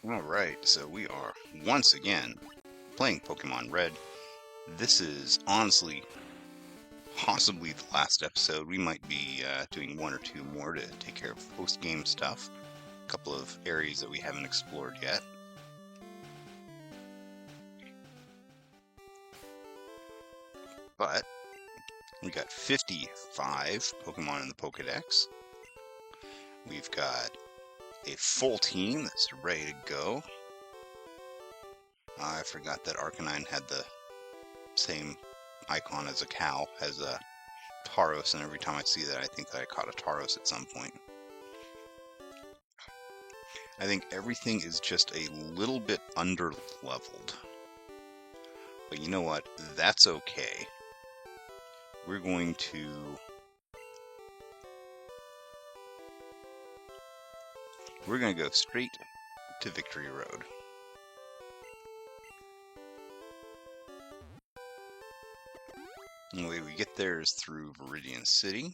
Alright, so we are once again playing Pokemon Red. This is honestly possibly the last episode. We might be doing one or two more to take care of post-game stuff. A couple of areas that we haven't explored yet. But we got 55 Pokemon in the Pokedex. We've got a full team that's ready to go. I forgot that Arcanine had the same icon as a cow, as a Tauros, and every time I see that I think that I caught a Tauros at some point. I think everything is just a little bit under-leveled. But you know what? That's okay. We're going to go straight to Victory Road. And the way we get there is through Viridian City.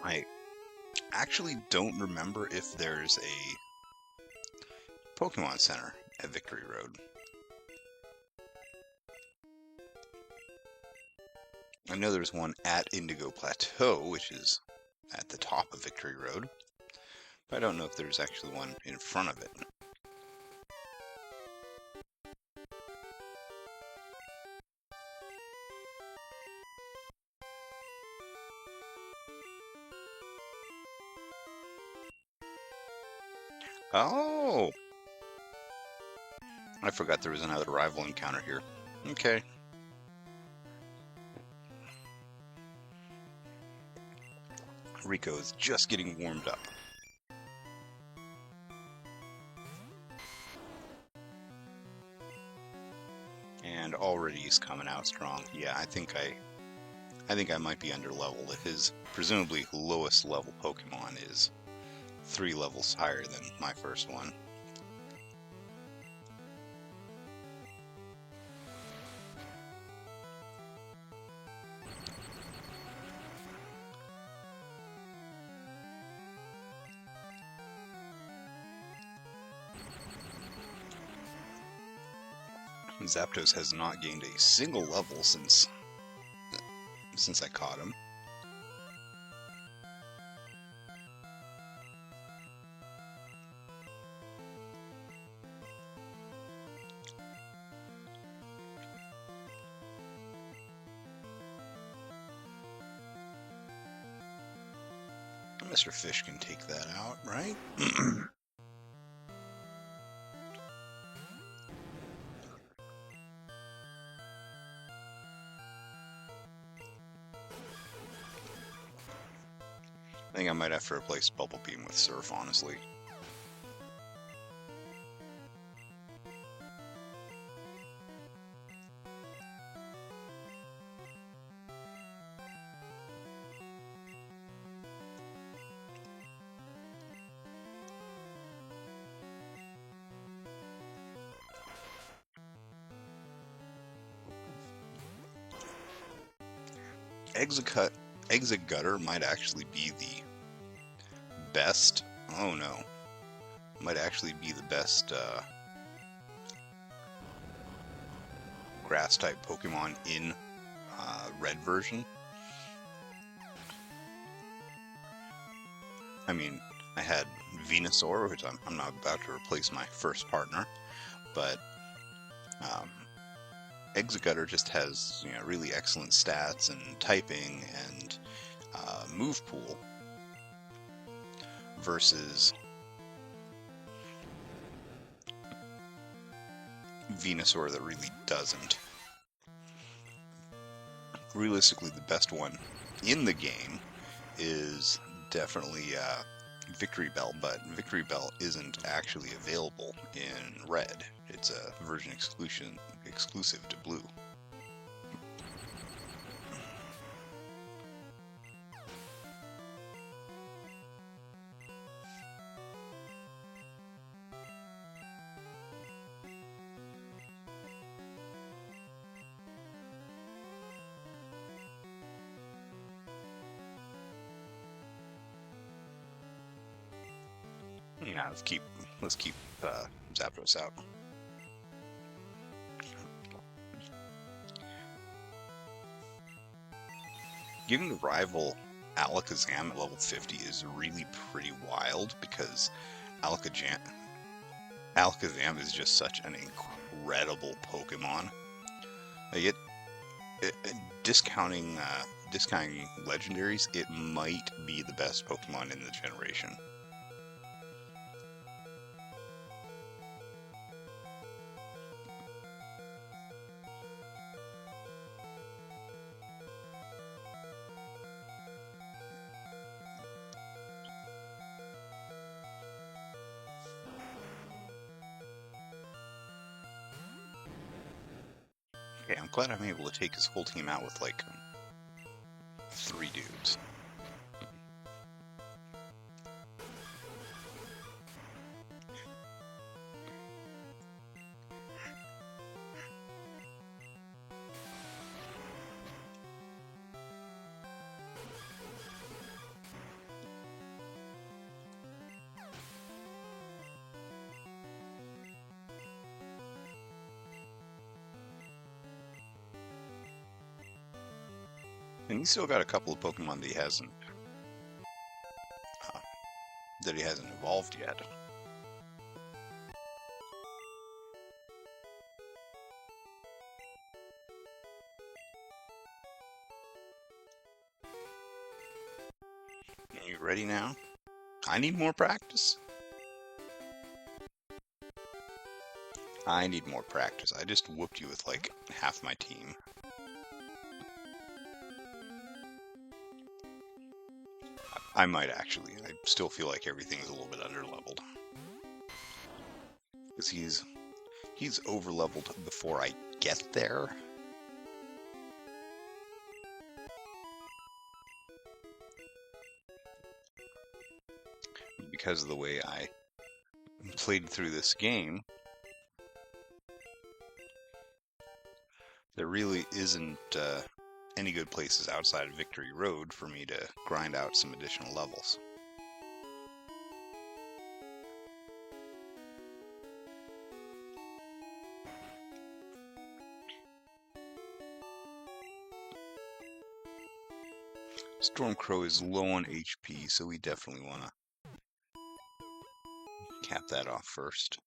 I actually don't remember if there's a Pokémon Center at Victory Road. I know there's one at Indigo Plateau, which is at the top of Victory Road, but I don't know if there's actually one in front of it. Oh! I forgot there was another rival encounter here. Okay. Rico is just getting warmed up. And already he's coming out strong. Yeah, I think I might be underleveled if his presumably lowest level Pokemon is 3 levels higher than my first one. Zapdos has not gained a single level since I caught him. Mr. Fish can take that out, right? I think I might have to replace Bubble Beam with Surf, honestly. Exegutter might actually be the best. Oh no. Might actually be the best grass type Pokemon in Red version. I mean, I had Venusaur, which I'm not about to replace my first partner, but Exegutter just has really excellent stats and typing and move pool versus Venusaur that really doesn't. Realistically, the best one in the game is definitely Victory Bell, but Victory Bell isn't actually available in Red. It's a version exclusive to Blue. Yeah, let's keep Zapdos out. Giving the rival Alakazam at level 50 is really pretty wild because Alakazam is just such an incredible Pokemon. Like discounting legendaries, it might be the best Pokemon in the generation. Okay, I'm glad I'm able to take his whole team out with like 3 dudes. And he's still got a couple of Pokemon that he hasn't evolved yet. Are you ready now? I need more practice. I need more practice. I just whooped you with like half my team. I might actually. I still feel like everything's a little bit underleveled. Because he's overleveled before I get there. Because of the way I played through this game, there really isn't any good places outside of Victory Road for me to grind out some additional levels. Stormcrow is low on HP, so we definitely want to cap that off first.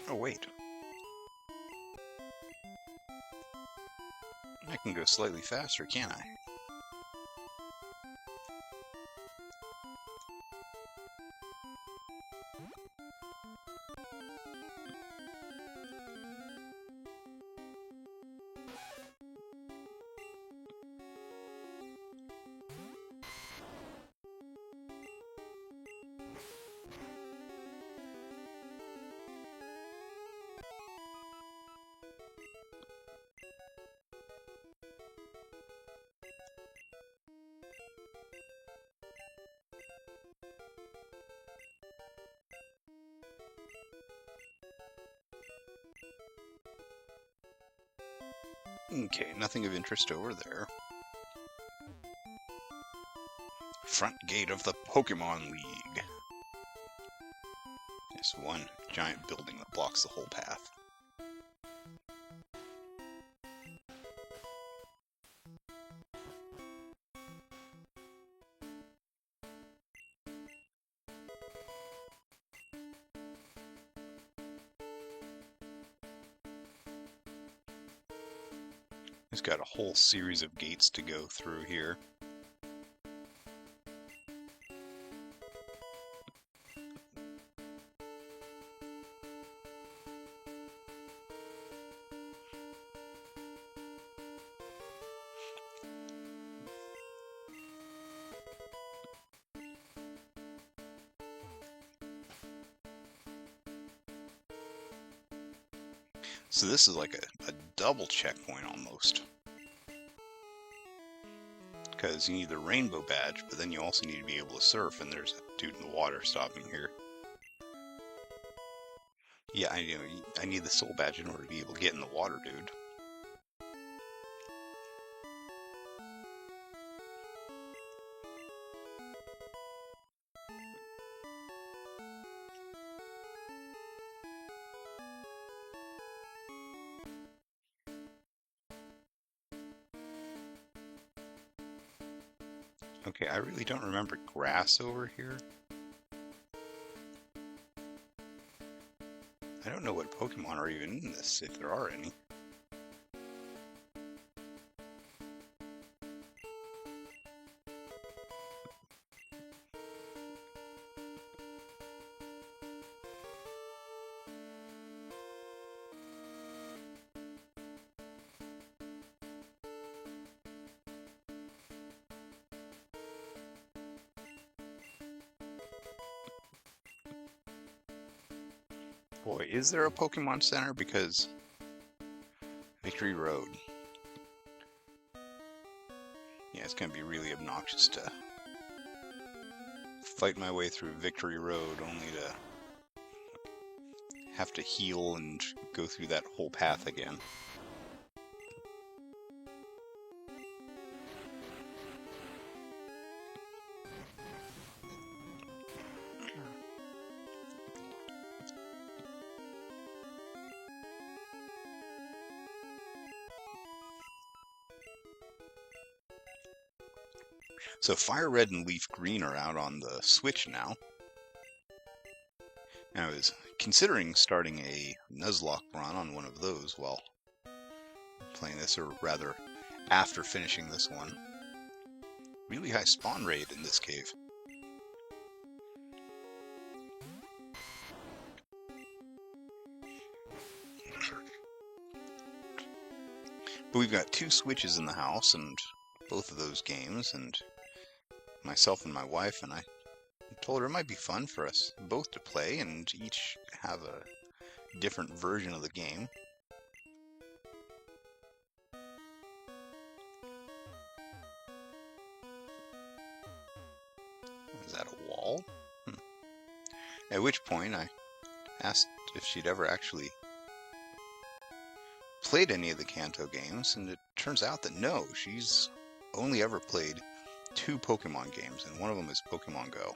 Oh, wait. I can go slightly faster, can't I? Okay, nothing of interest over there. Front gate of the Pokémon League. It's one giant building that blocks the whole path. It's got a whole series of gates to go through here. So this is like a double checkpoint almost. Because you need the rainbow badge, but then you also need to be able to surf, and there's a dude in the water stopping here. Yeah, I need the soul badge in order to be able to get in the water, dude. Okay, I really don't remember grass over here. I don't know what Pokemon are even in this, if there are any. Boy, is there a Pokemon Center? Because Victory Road. Yeah, it's gonna be really obnoxious to fight my way through Victory Road only to have to heal and go through that whole path again. So Fire Red and Leaf Green are out on the Switch now. I was considering starting a Nuzlocke run on one of those while playing this, or rather, after finishing this one. Really high spawn rate in this cave. But we've got 2 Switches in the house, and both of those games, and myself and my wife, and I told her it might be fun for us both to play and each have a different version of the game. Is that a wall? At which point I asked if she'd ever actually played any of the Kanto games, and it turns out that no, she's only ever played 2 Pokemon games, and one of them is Pokemon Go.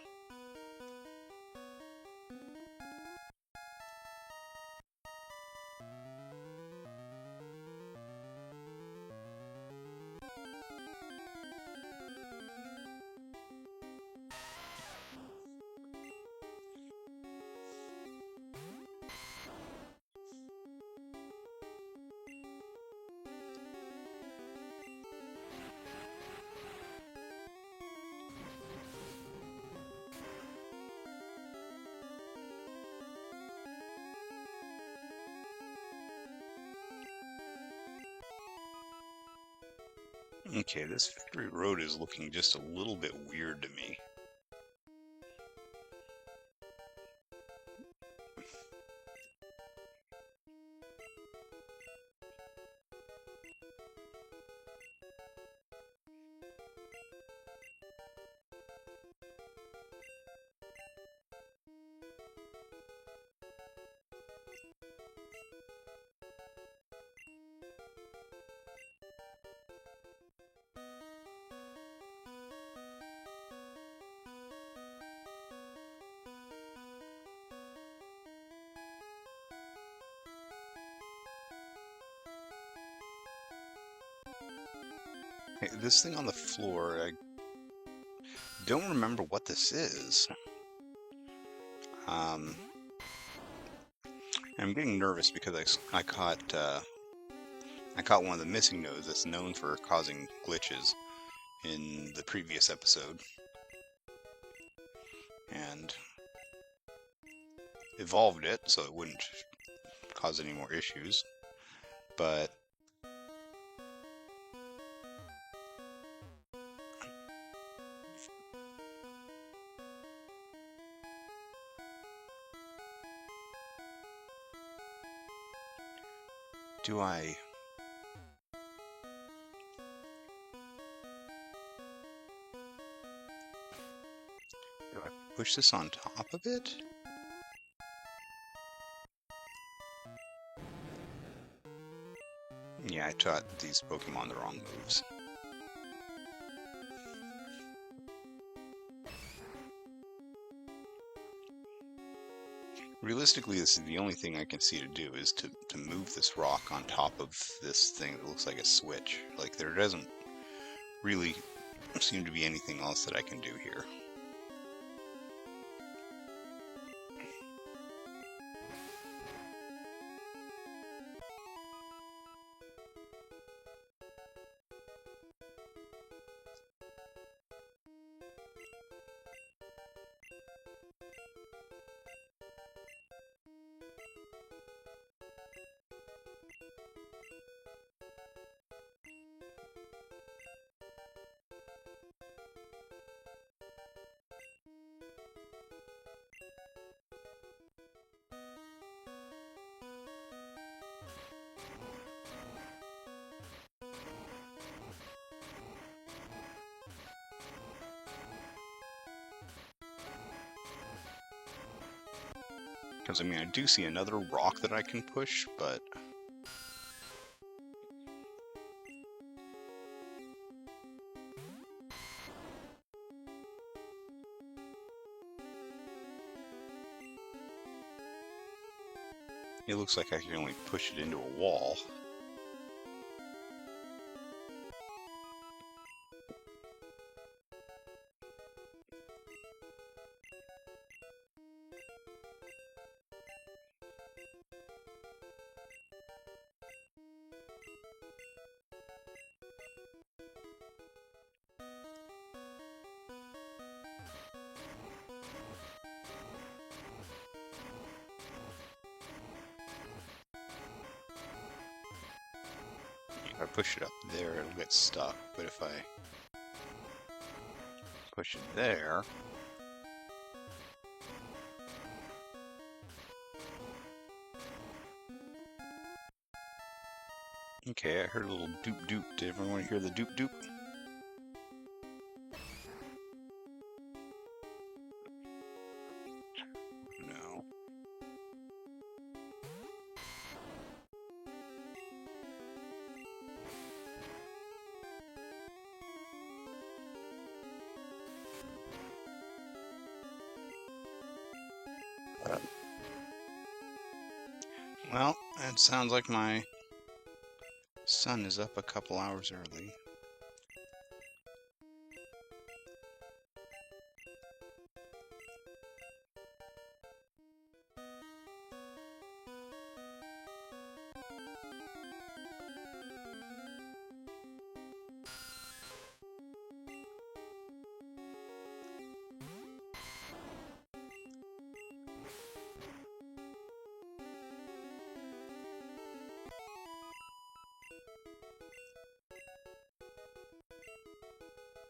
Okay, this Victory Road is looking just a little bit weird to me. Hey, this thing on the floor, I don't remember what this is. I'm getting nervous because I caught one of the missing nodes that's known for causing glitches in the previous episode, and evolved it so it wouldn't cause any more issues. But Do I... push this on top of it? Yeah, I taught these Pokemon the wrong moves. Realistically, this is the only thing I can see to do, is to move this rock on top of this thing that looks like a switch. Like, there doesn't really seem to be anything else that I can do here. Because, I mean, I do see another rock that I can push, but... it looks like I can only push it into a wall. If I push it up there, it'll get stuck, but if I push it there... Okay, I heard a little doop-doop. Did everyone want to hear the doop-doop? No. Well, it sounds like my sun is up a couple hours early.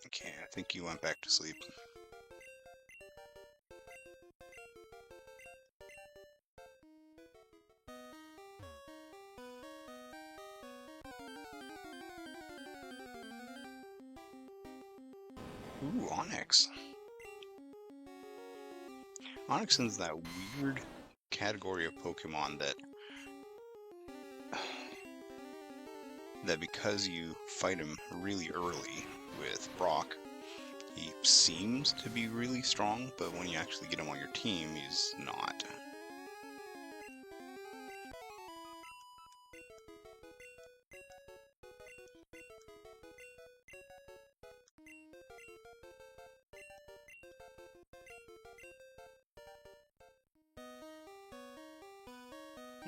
Okay, I think you went back to sleep. Ooh, Onyx. Onyx is that weird category of Pokemon that because you fight him really early with Brock, he seems to be really strong, but when you actually get him on your team, he's not.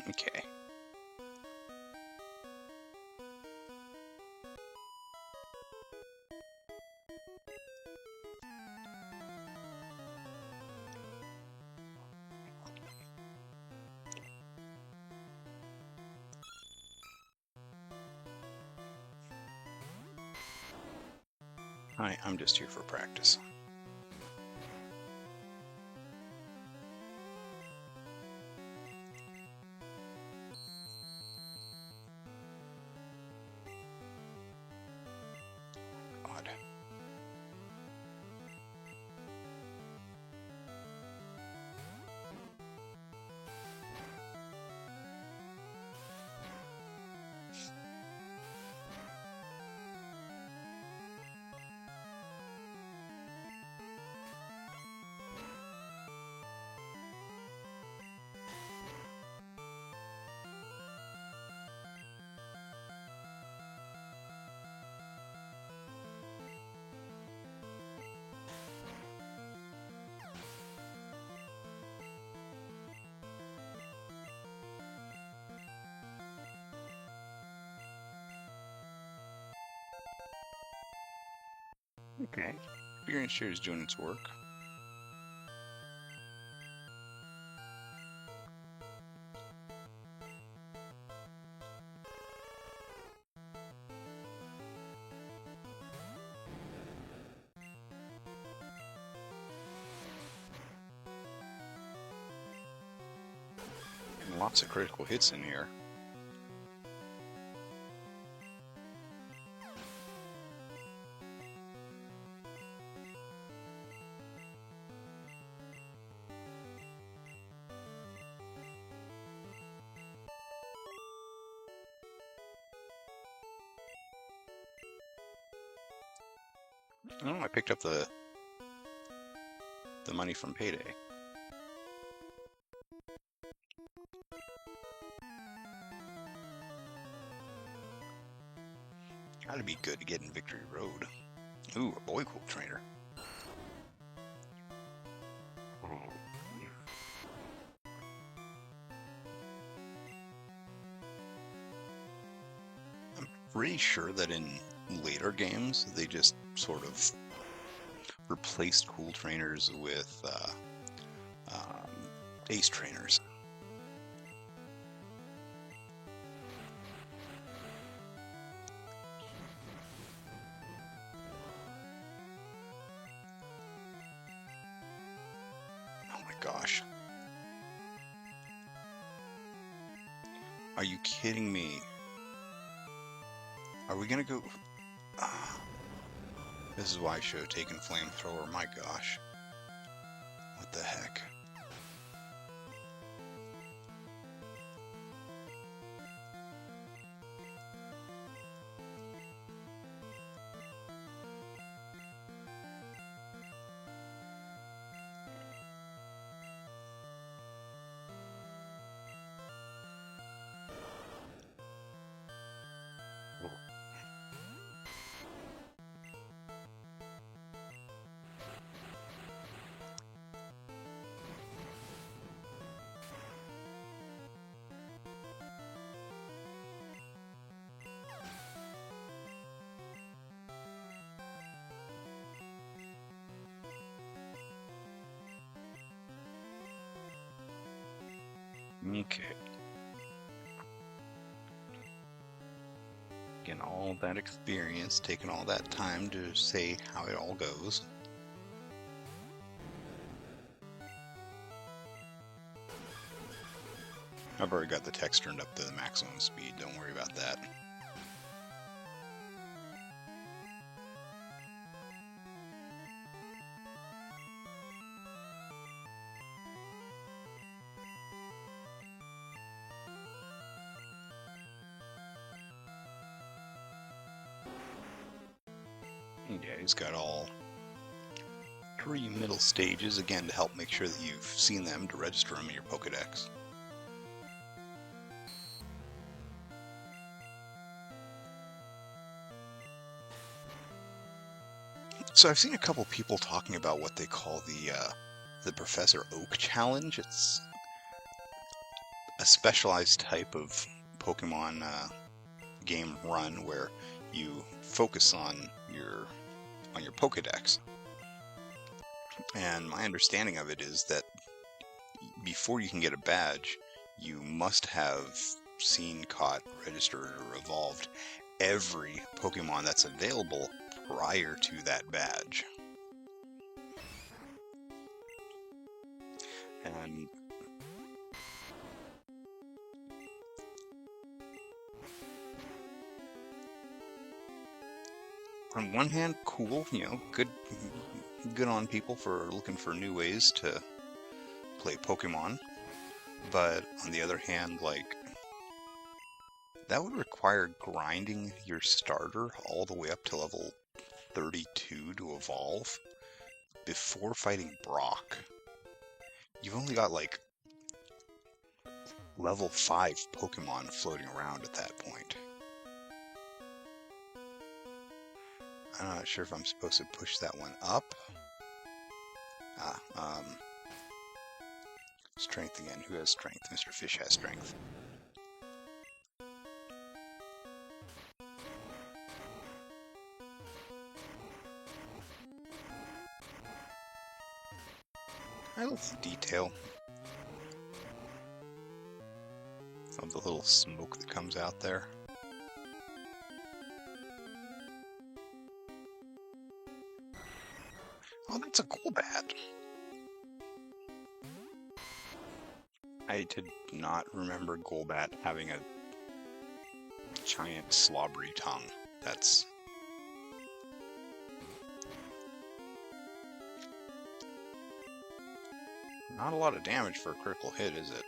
Okay. Hi, I'm just here for practice. Okay. Experience share is doing its work. Lots of critical hits in here. Oh, I picked up the money from payday. Gotta be good to get in Victory Road. Ooh, a boy cool trainer. I'm pretty sure that in later games they just sort of replaced cool trainers with ace trainers. Oh my gosh. Are you kidding me? Are we gonna go... This is why I should have taken Flamethrower, my gosh. What the heck? Okay. Getting all that experience, taking all that time to say how it all goes. I've already got the text turned up to the maximum speed, don't worry about that. Yeah, he's got all 3 middle stages, again, to help make sure that you've seen them to register them in your Pokedex. So I've seen a couple people talking about what they call the Professor Oak Challenge. It's a specialized type of Pokemon game run where you focus on your Pokedex. And my understanding of it is that before you can get a badge, you must have seen, caught, registered, or evolved every Pokemon that's available prior to that badge. And on one hand, cool, good on people for looking for new ways to play Pokemon. But on the other hand, like, that would require grinding your starter all the way up to level 32 to evolve before fighting Brock. You've only got like level 5 Pokemon floating around at that point. I'm not sure if I'm supposed to push that one up. Strength again. Who has strength? Mr. Fish has strength. I love the detail of the little smoke that comes out there. Oh, that's a Golbat. I did not remember Golbat having a giant slobbery tongue. That's... not a lot of damage for a critical hit, is it?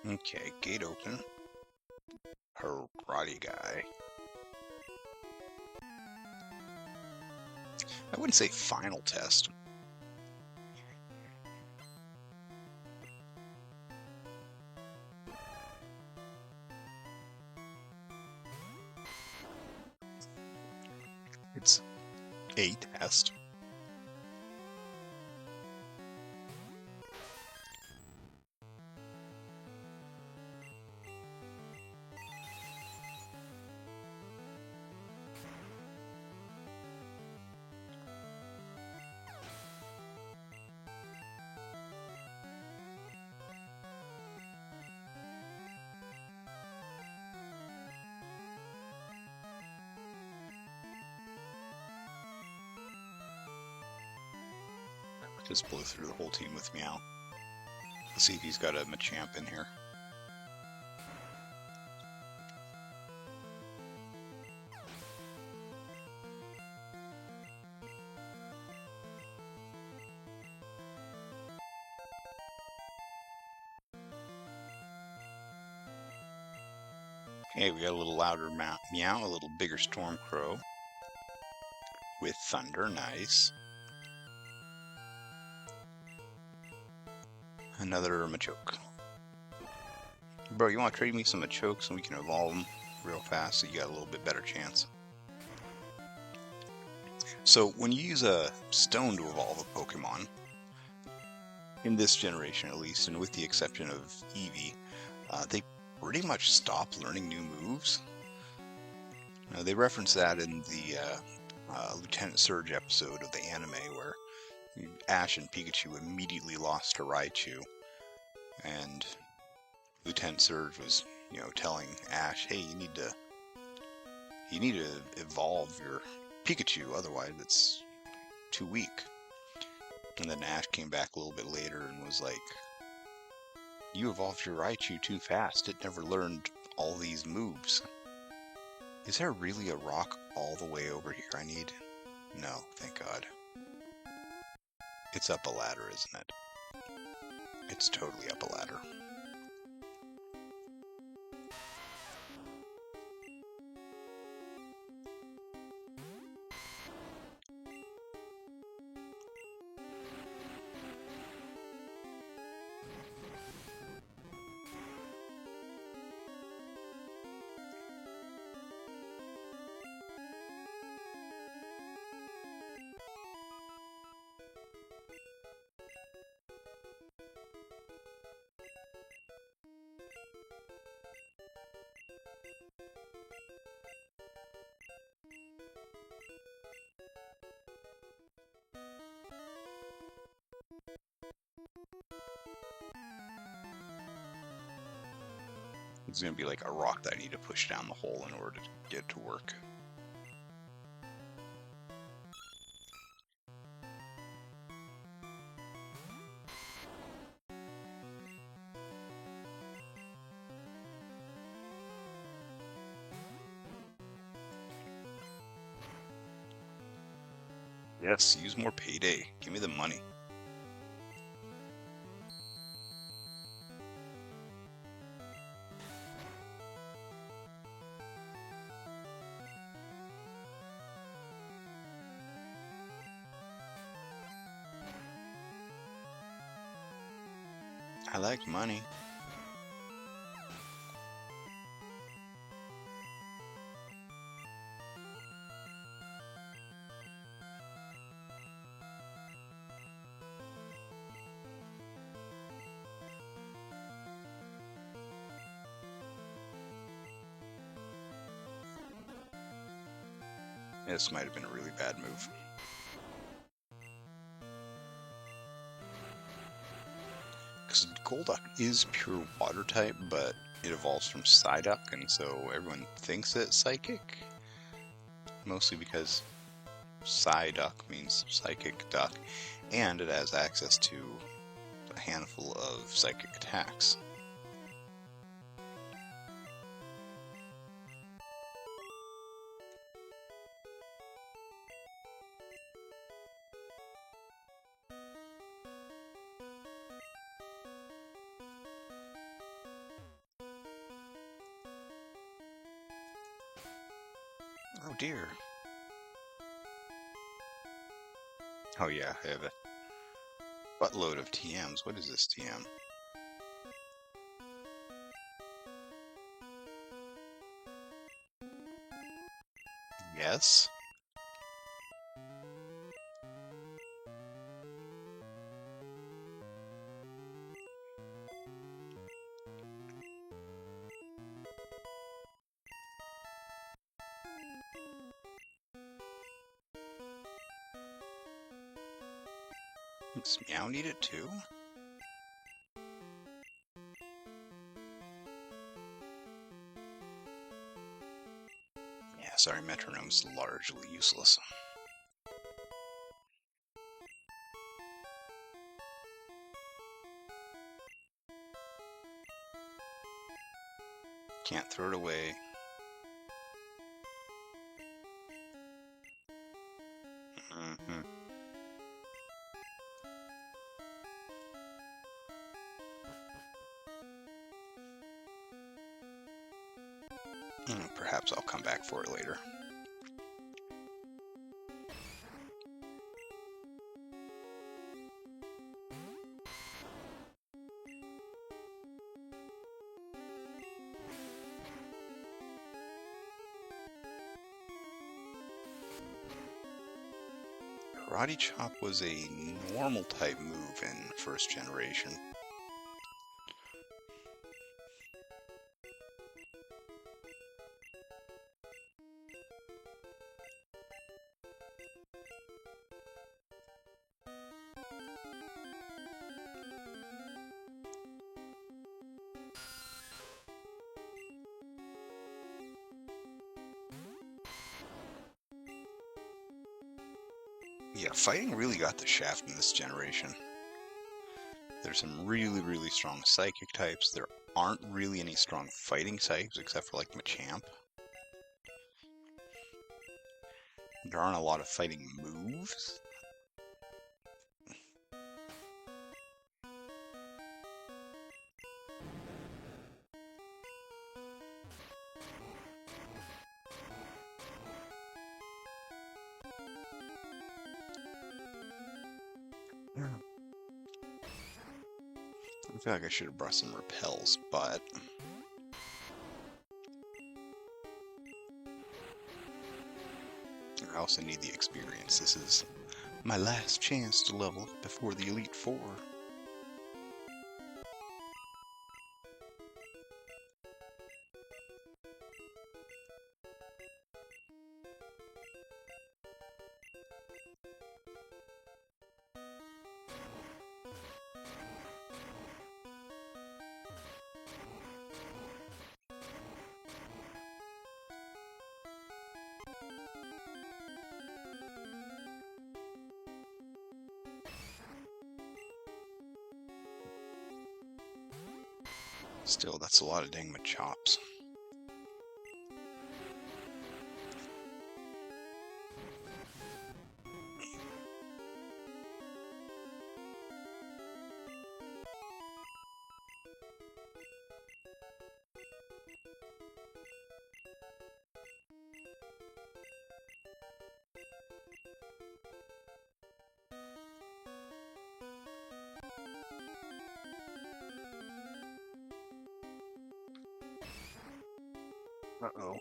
Okay, gate open. Karate guy. I wouldn't say final test. It's a test. Just blow through the whole team with Meow. Let's see if he's got a Machamp in here. Okay, we got a little louder Meow, a little bigger Stormcrow. With Thunder, nice. Another Machoke. Bro, you want to trade me some Machokes and we can evolve them real fast so you got a little bit better chance. So when you use a stone to evolve a Pokemon, in this generation at least, and with the exception of Eevee, they pretty much stop learning new moves. They reference that in the Lieutenant Surge episode of the anime where Ash and Pikachu immediately lost to Raichu, and Lieutenant Surge was, telling Ash, "Hey, you need to evolve your Pikachu, otherwise it's too weak." And then Ash came back a little bit later and was like, "You evolved your Raichu too fast. It never learned all these moves." Is there really a rock all the way over here I need? No, thank God. It's up a ladder, isn't it? It's totally up a ladder. It's going to be like a rock that I need to push down the hole in order to get it to work. Yes, use more payday. Give me the money. I like money. This might have been a really bad move. Because Golduck is pure water type, but it evolves from Psyduck, and so everyone thinks it's psychic. Mostly because Psyduck means psychic duck, and it has access to a handful of psychic attacks. Oh dear. Oh yeah, I have a buttload of TMs. What is this TM? Yes? Does Meow need it too? Yeah, sorry, Metronome's largely useless. Can't throw it away. Mm-hmm. Perhaps I'll come back for it later. Karate Chop was a normal type move in first generation. Yeah, fighting really got the shaft in this generation. There's some really strong psychic types. There aren't really any strong fighting types except for like Machamp. There aren't a lot of fighting moves. I feel like I should have brought some repels, but I also need the experience. This is my last chance to level up before the Elite Four. Still, that's a lot of dang Machops. Uh-oh.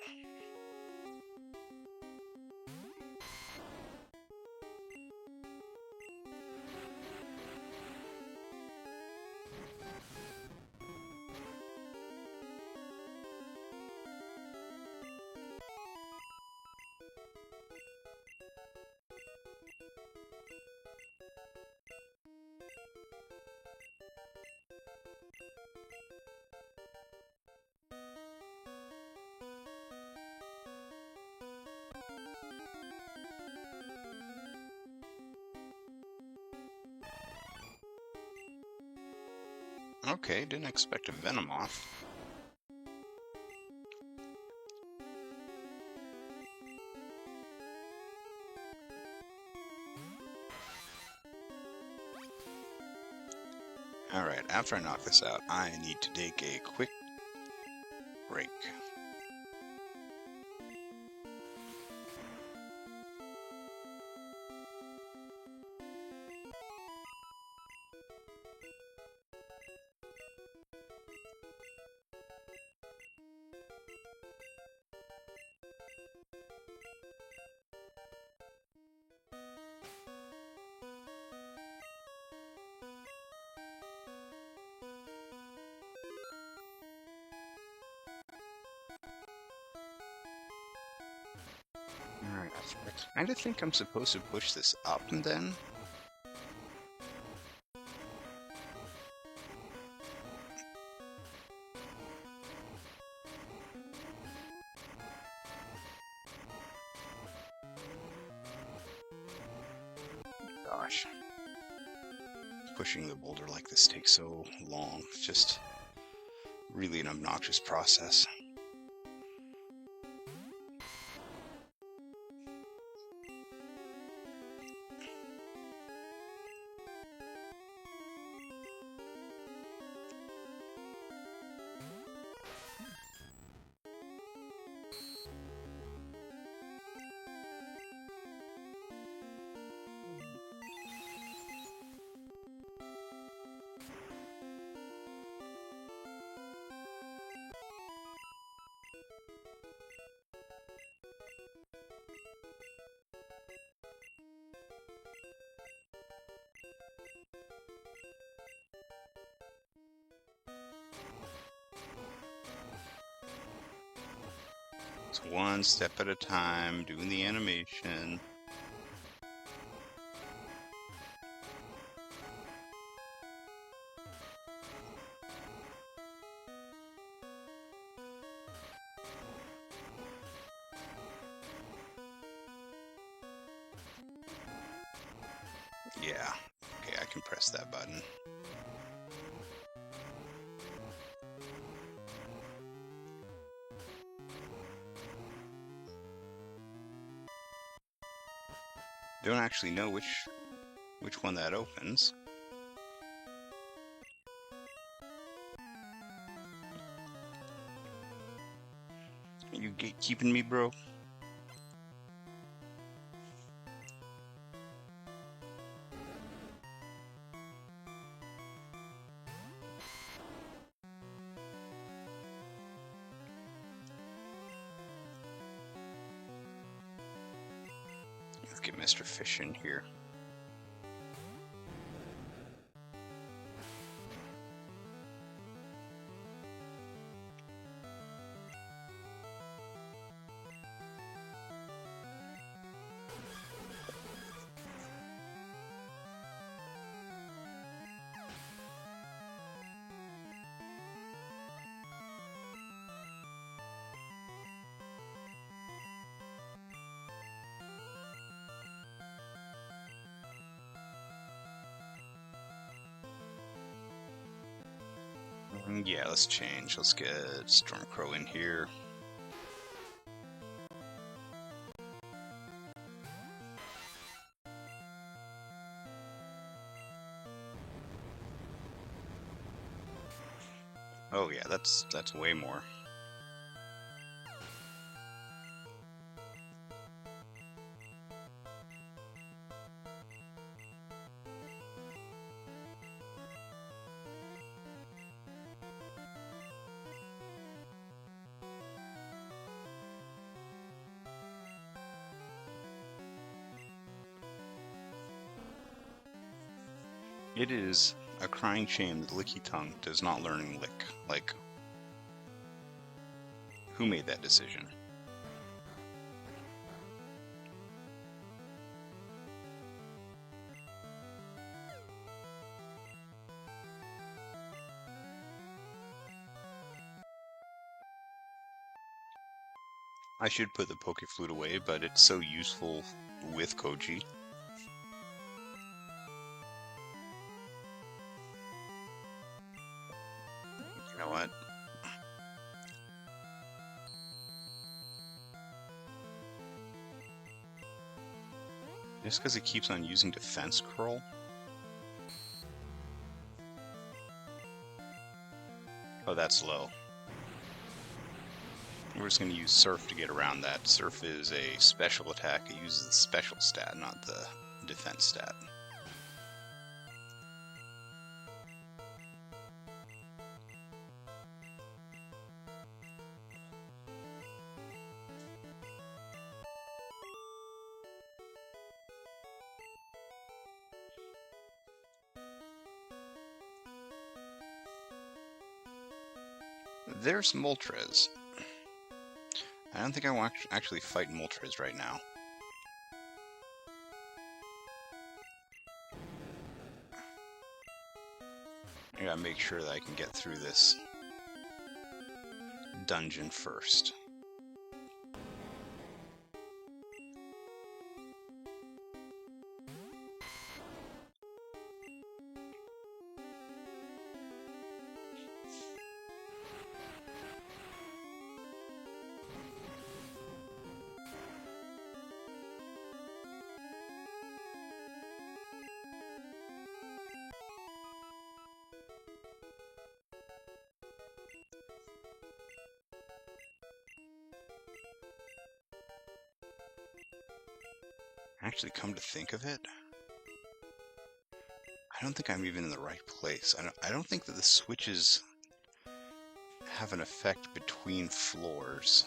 Okay, didn't expect a Venomoth. Alright, after I knock this out, I need to take a quick break. Alright, I kinda think I'm supposed to push this up and then. Gosh. Pushing the boulder like this takes so long. It's just really an obnoxious process. It's one step at a time, doing the animation. Yeah, okay, I can press that button. Don't actually know which one that opens. You keeping me, bro? Let's get Mr. Fish in here. Yeah, let's change. Let's get Stormcrow in here. Oh yeah, that's way more. It is a crying shame that Licky Tongue does not learn Lick. Like, who made that decision? I should put the Pokeflute away, but it's so useful with Koji. You know what? Just because he keeps on using Defense Curl? Oh, that's low. We're just going to use Surf to get around that. Surf is a special attack. It uses the special stat, not the defense stat. There's Moltres. I don't think I want to actually fight Moltres right now. I gotta make sure that I can get through this dungeon first. Actually, come to think of it, I don't think I'm even in the right place. I don't think that the switches have an effect between floors.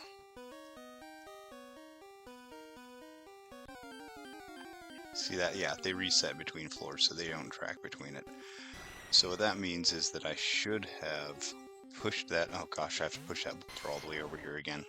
See that? Yeah, they reset between floors, so they don't track between it. So what that means is that I should have pushed that. Oh gosh, I have to push that bolter all the way over here again.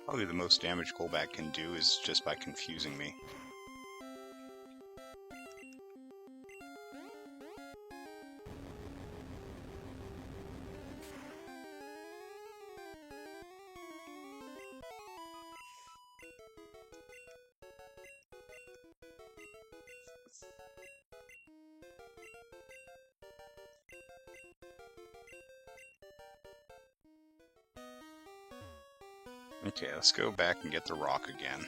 Probably the most damage Golbat can do is just by confusing me. Okay, let's go back and get the rock again.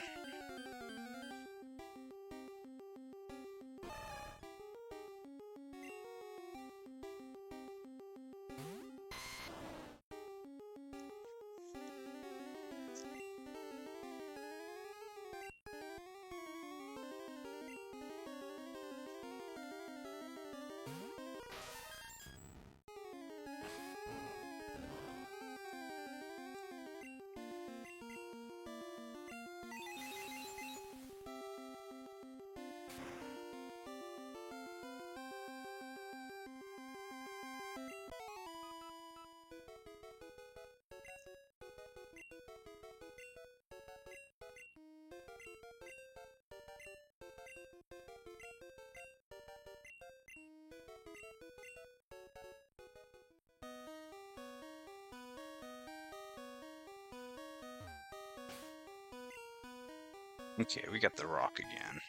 Okay, we got the rock again.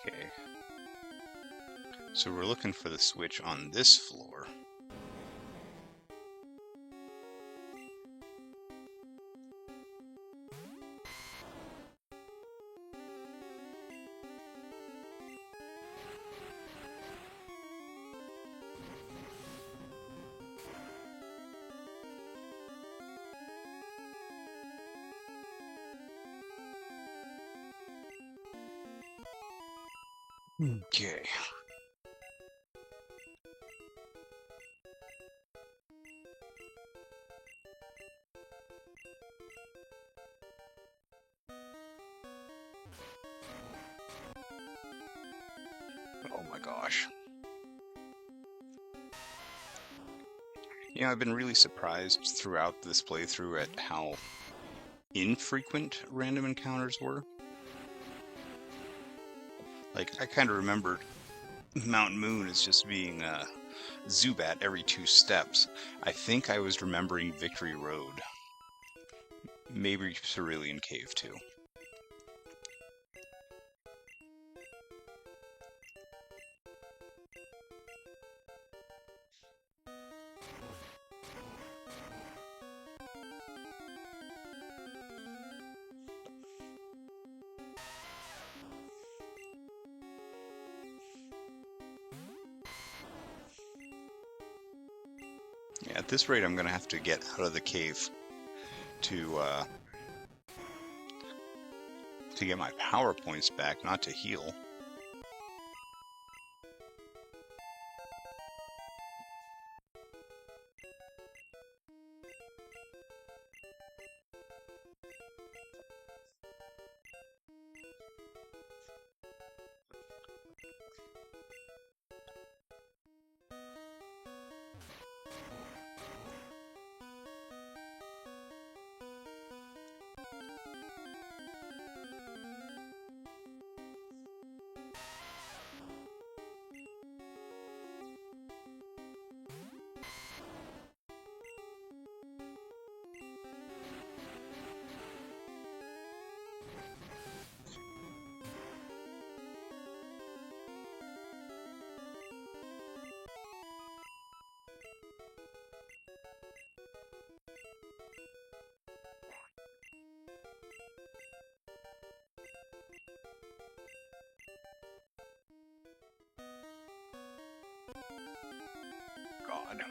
Okay. So we're looking for the switch on this floor. Okay. Oh my gosh. You know, I've been really surprised throughout this playthrough at how infrequent random encounters were. Like, I kind of remembered Mountain Moon as just being Zubat every 2 steps. I think I was remembering Victory Road. Maybe Cerulean Cave, too. Yeah, at this rate, I'm going to have to get out of the cave to get my power points back, not to heal. God.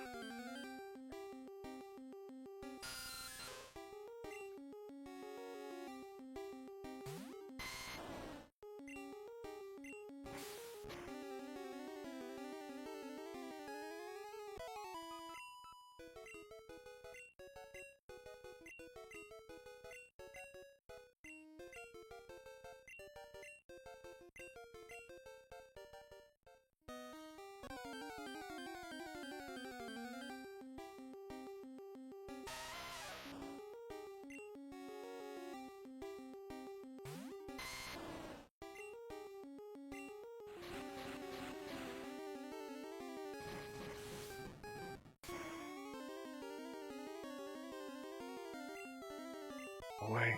Away.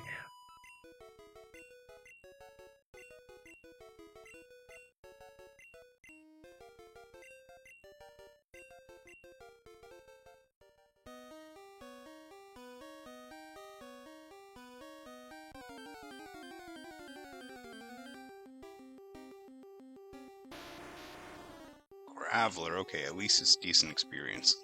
Graveler, okay, at least it's decent experience.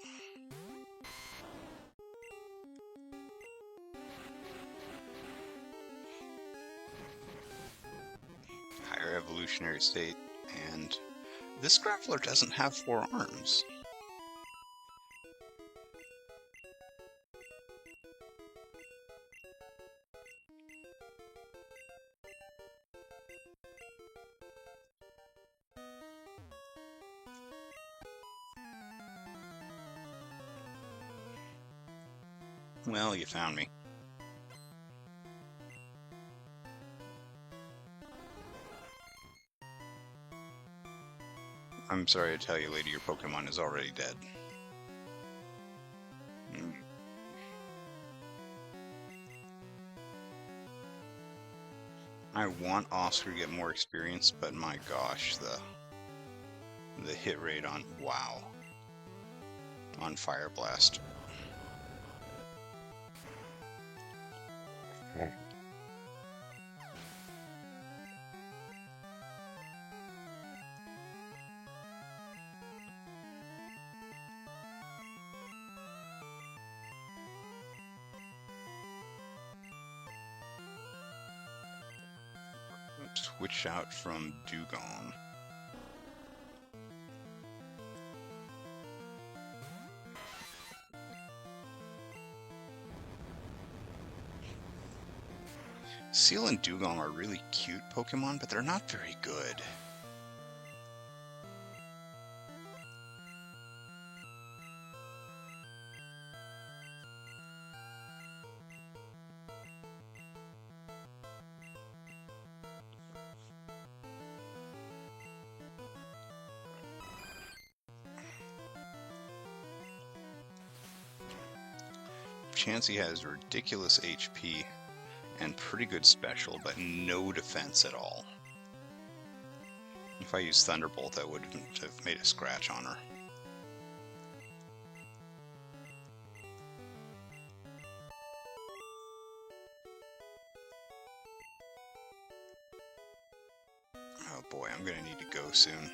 Higher evolutionary state, and this Graveler doesn't have 4 arms. Well, you found me. I'm sorry to tell you, lady, your Pokemon is already dead. Mm. I want Oscar to get more experience, but my gosh, the hit rate on on Fire Blast. Switch out from Dugong. Seal and Dugong are really cute Pokemon, but they're not very good. Chansey has ridiculous HP and pretty good special, but no defense at all. If I used Thunderbolt, I wouldn't have made a scratch on her. Oh boy, I'm gonna need to go soon.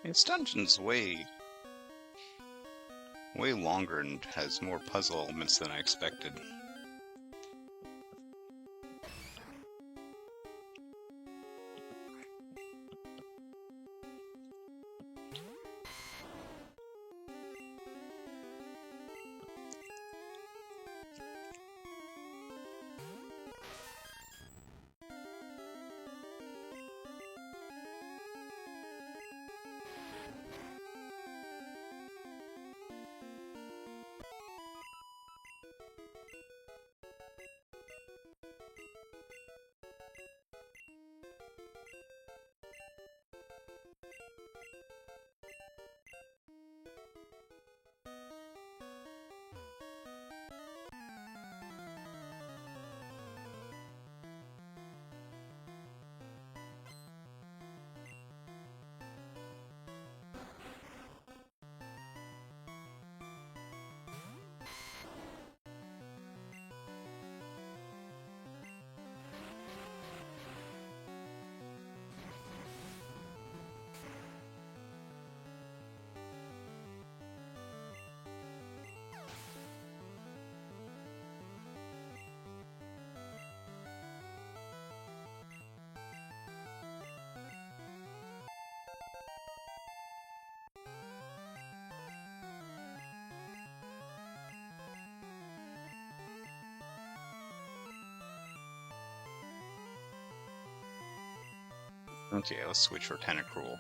This dungeon's way longer and has more puzzle elements than I expected. Okay, let's switch for Tentacruel.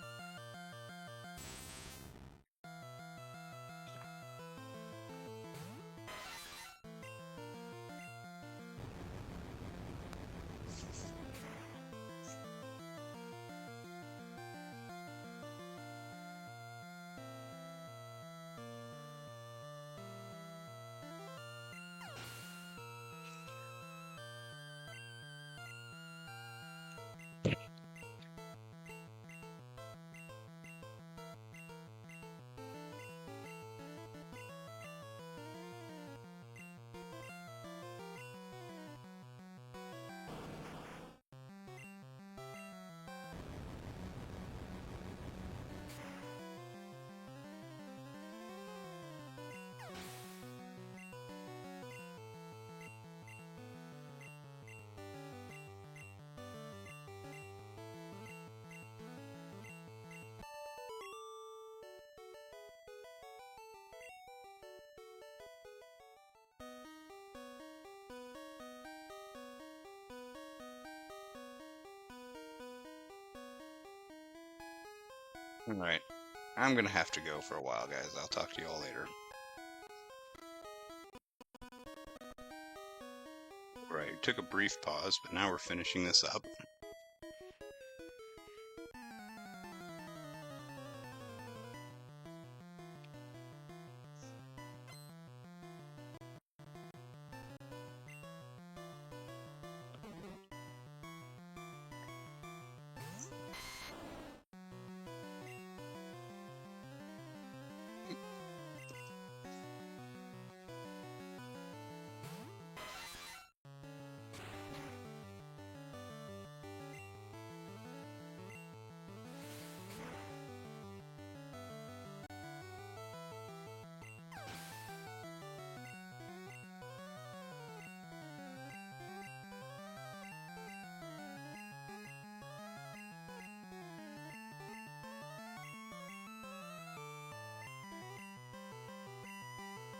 Alright, I'm gonna have to go for a while, guys. I'll talk to you all later. Right, took a brief pause, but now we're finishing this up.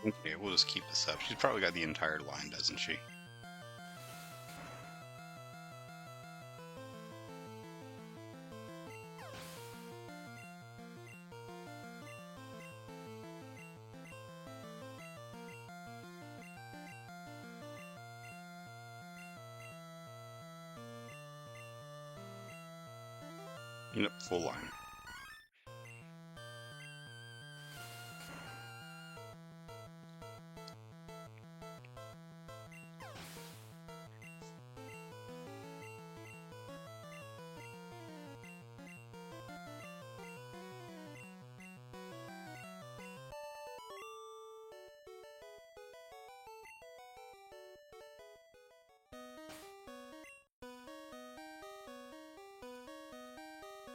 Okay, we'll just keep this up. She's probably got the entire line, doesn't she? Yep, full line.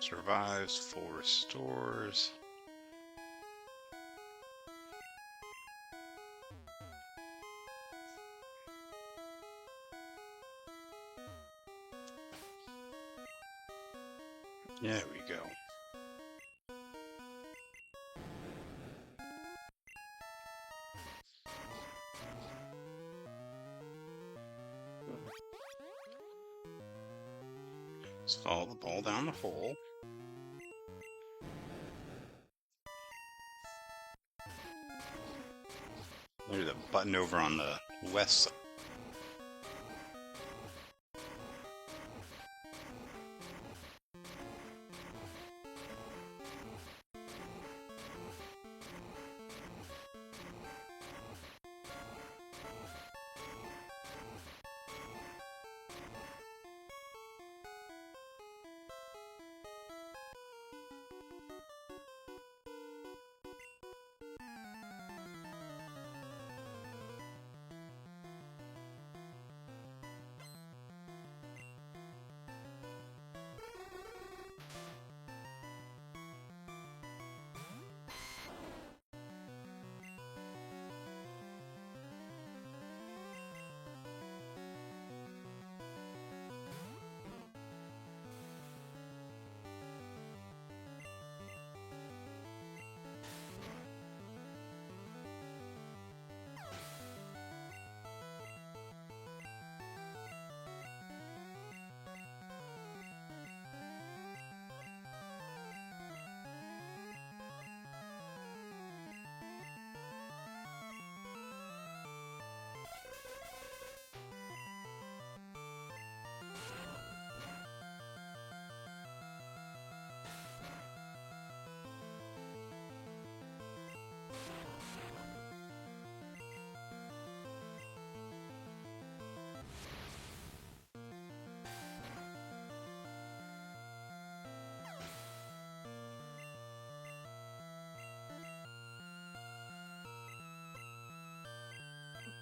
Survives, full restores. There we go. Let's follow the ball down the hole. There's a button over on the west side.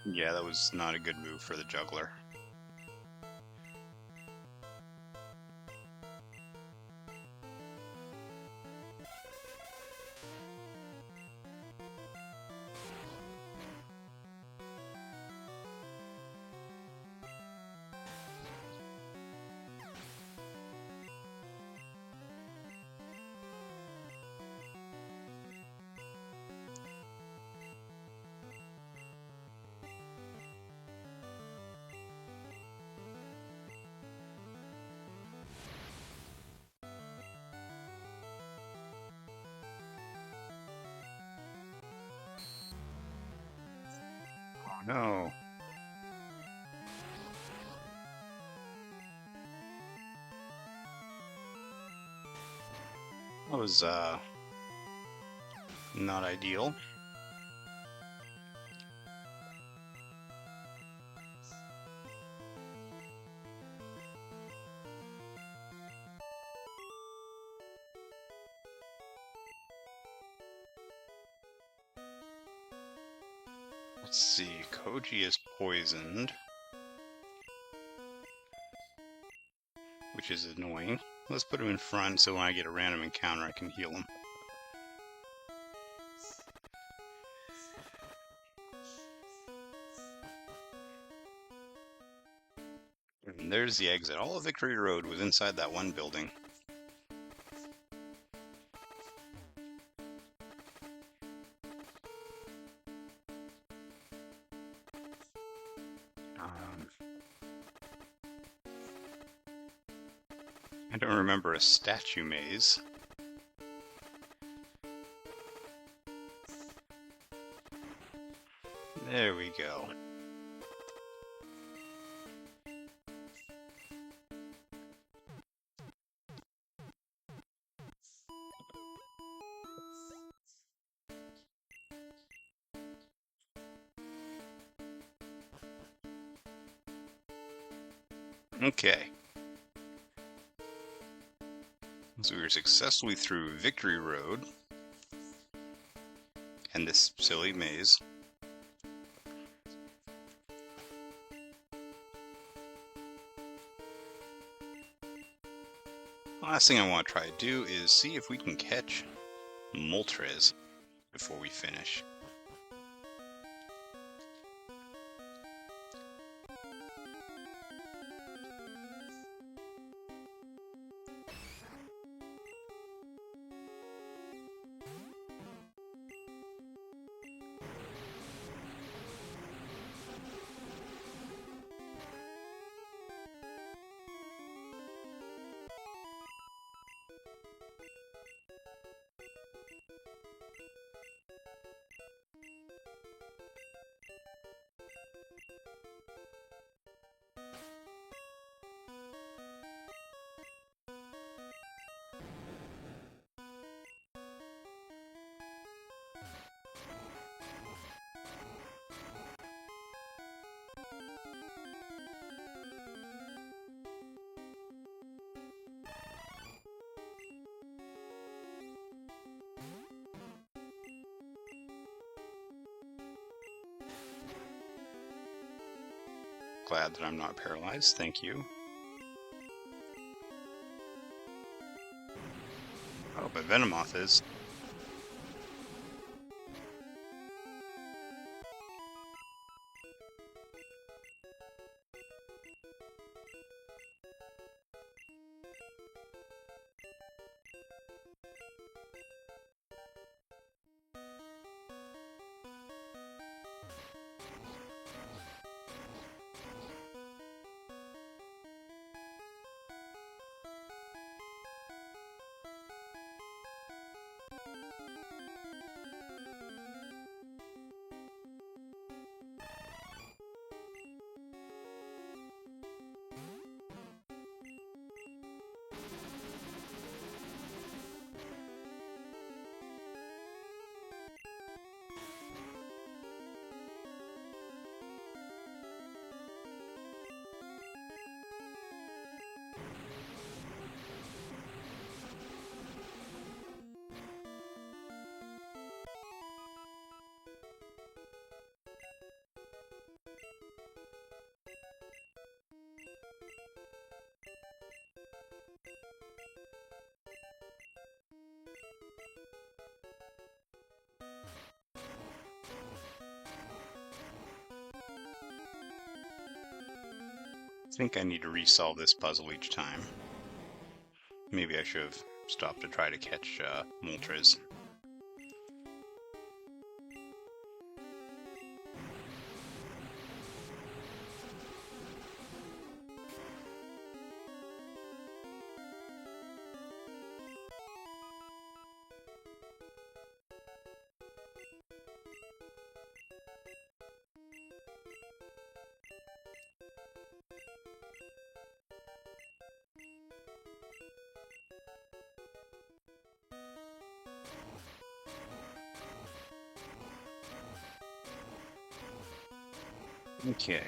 Yeah, that was not a good move for the juggler. no. That was, not ideal. Let's see, Koji is poisoned, which is annoying. Let's put him in front so when I get a random encounter I can heal him. And there's the exit. All of Victory Road was inside that one building. I don't remember a statue maze. There we go. Okay. So we were successfully through Victory Road and this silly maze. Last thing I want to try to do is see if we can catch Moltres before we finish. Glad that I'm not paralyzed, thank you. Oh, but Venomoth is. I think I need to resolve this puzzle each time. Maybe I should have stopped to try to catch Moltres. Okay.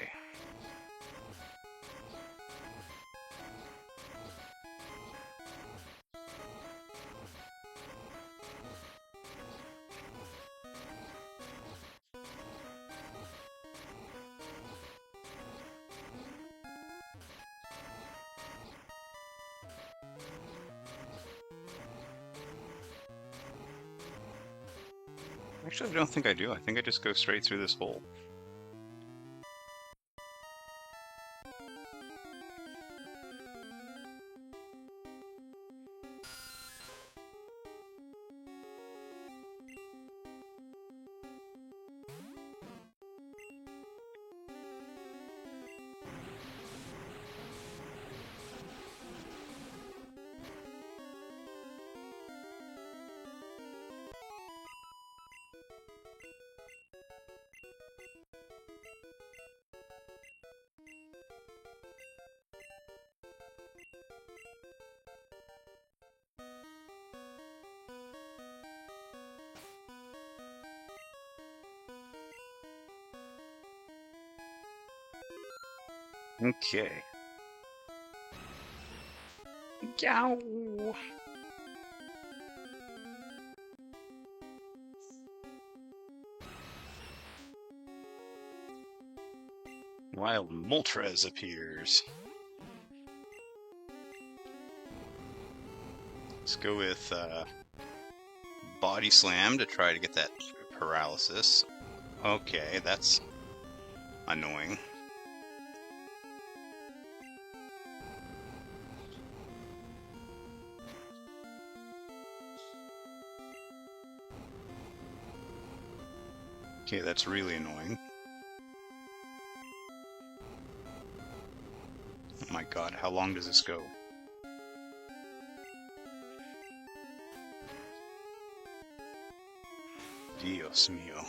Actually, I don't think I do. I think I just go straight through this hole. Okay. Yow! Wild Moltres appears. Let's go with Body Slam to try to get that paralysis. Okay, that's annoying. Okay, that's really annoying. Oh my god, how long does this go? Dios mío.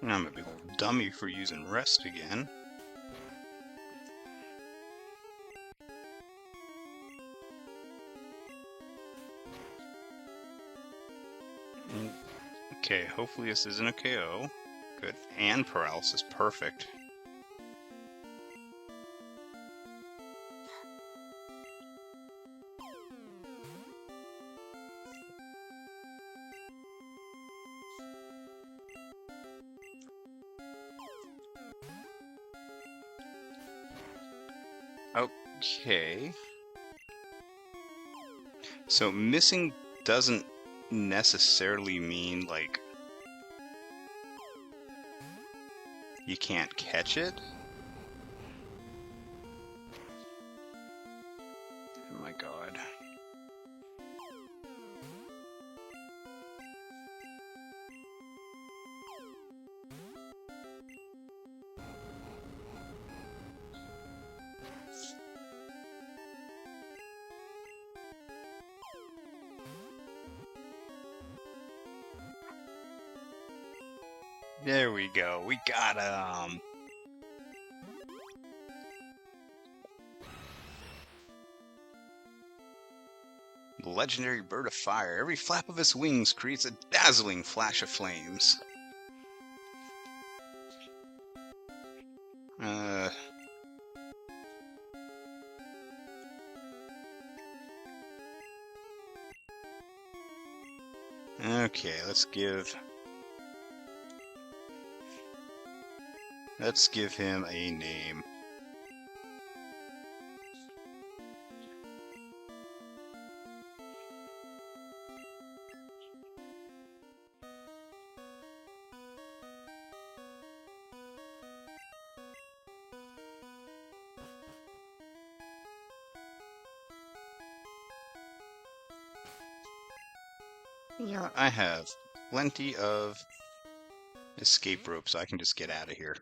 I'm a big old dummy for using rest again. Okay, hopefully this isn't a KO. Good. And paralysis. Perfect. Okay. So missing doesn't necessarily mean, like, you can't catch it. Oh my god. There we go. We got him. The legendary bird of fire. Every flap of its wings creates a dazzling flash of flames. Okay, let's give him a name. Yeah, I have plenty of escape rope, so I can just get out of here.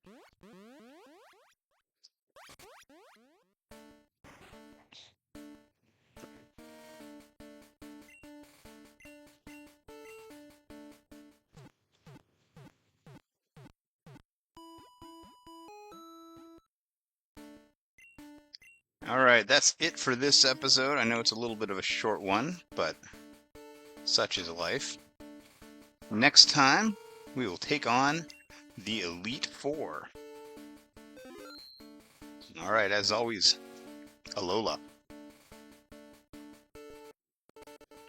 Alright, that's it for this episode. I know it's a little bit of a short one, but such is life. Next time, we will take on the Elite Four. Alright, as always, Alola.